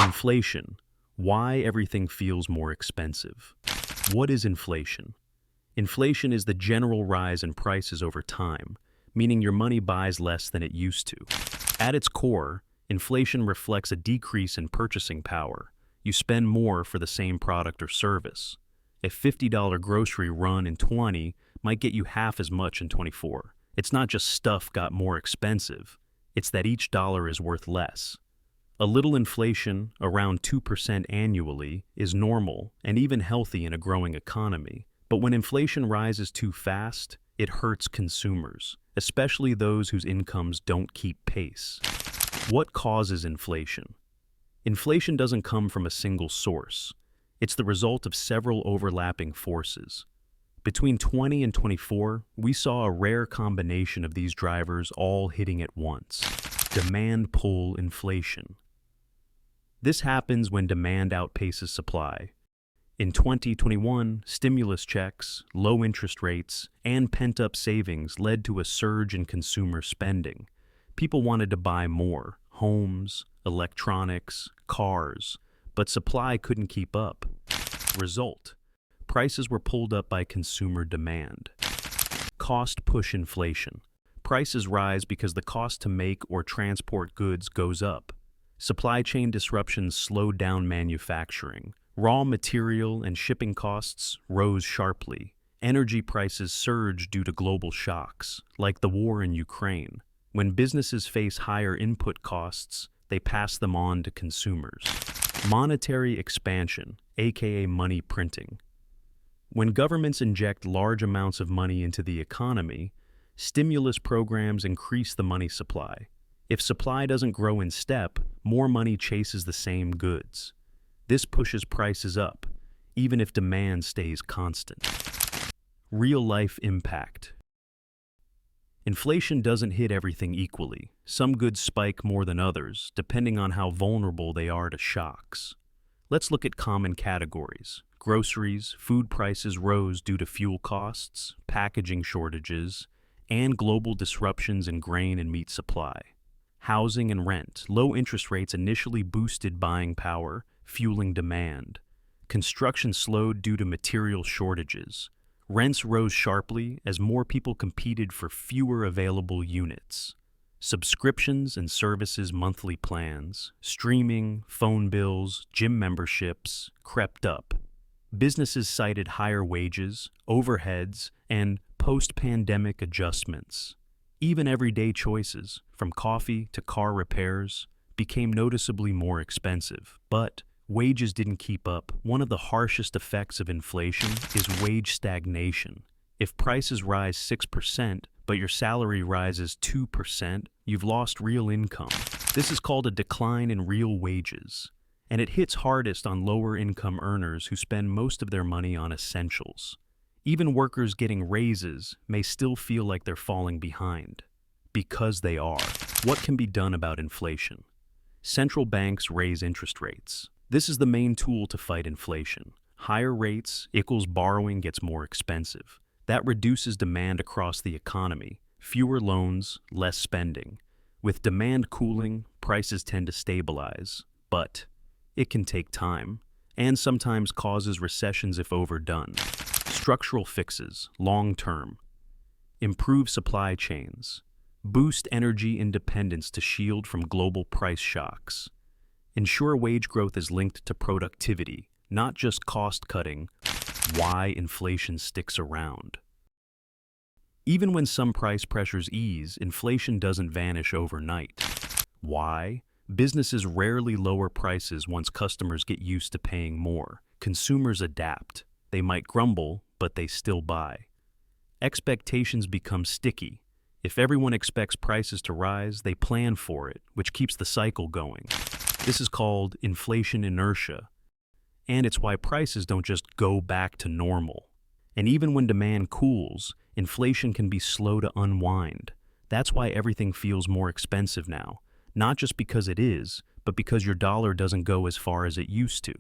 Inflation. Why everything feels more expensive. What is inflation? Inflation is the general rise in prices over time, meaning your money buys less than it used to. At its core, inflation reflects a decrease in purchasing power. You spend more for the same product or service. A $50 grocery run in 20 might get you half as much in 24. It's not just stuff got more expensive, it's that each dollar is worth less. A little inflation, around 2% annually, is normal and even healthy in a growing economy. But when inflation rises too fast, it hurts consumers, especially those whose incomes don't keep pace. What causes inflation? Inflation doesn't come from a single source. It's the result of several overlapping forces. Between 20 and 24, we saw a rare combination of these drivers all hitting at once. Demand pull inflation. This happens when demand outpaces supply. In 2021, stimulus checks, low interest rates, and pent-up savings led to a surge in consumer spending. People wanted to buy more: homes, electronics, cars, but supply couldn't keep up. Result: prices were pulled up by consumer demand. Cost push inflation. Prices rise because the cost to make or transport goods goes up. Supply chain disruptions slowed down manufacturing. Raw material and shipping costs rose sharply. Energy prices surged due to global shocks, like the war in Ukraine. When businesses face higher input costs, they pass them on to consumers. Monetary expansion, aka money printing. When governments inject large amounts of money into the economy, stimulus programs increase the money supply. If supply doesn't grow in step, more money chases the same goods. This pushes prices up, even if demand stays constant. Real-life impact. Inflation doesn't hit everything equally. Some goods spike more than others, depending on how vulnerable they are to shocks. Let's look at common categories. Groceries, food prices rose due to fuel costs, packaging shortages, and global disruptions in grain and meat supply. Housing and rent. Low interest rates initially boosted buying power, fueling demand. Construction slowed due to material shortages. Rents rose sharply as more people competed for fewer available units. Subscriptions and services monthly plans, streaming, phone bills, gym memberships crept up. Businesses cited higher wages, overheads, and post-pandemic adjustments. Even everyday choices, from coffee to car repairs, became noticeably more expensive. But wages didn't keep up. One of the harshest effects of inflation is wage stagnation. If prices rise 6%, but your salary rises 2%, you've lost real income. This is called a decline in real wages, and it hits hardest on lower-income earners who spend most of their money on essentials. Even workers getting raises may still feel like they're falling behind, because they are. What can be done about inflation? Central banks raise interest rates. This is the main tool to fight inflation. Higher rates equals borrowing gets more expensive. That reduces demand across the economy. Fewer loans, less spending. With demand cooling, prices tend to stabilize. But it can take time, and sometimes causes recessions if overdone. Structural fixes, long-term. Improve supply chains. Boost energy independence to shield from global price shocks. Ensure wage growth is linked to productivity, not just cost-cutting. Why inflation sticks around. Even when some price pressures ease, inflation doesn't vanish overnight. Why? Businesses rarely lower prices once customers get used to paying more. Consumers adapt. They might grumble, but they still buy. Expectations become sticky. If everyone expects prices to rise, they plan for it, which keeps the cycle going. This is called inflation inertia, and it's why prices don't just go back to normal. And even when demand cools, inflation can be slow to unwind. That's why everything feels more expensive now, not just because it is, but because your dollar doesn't go as far as it used to.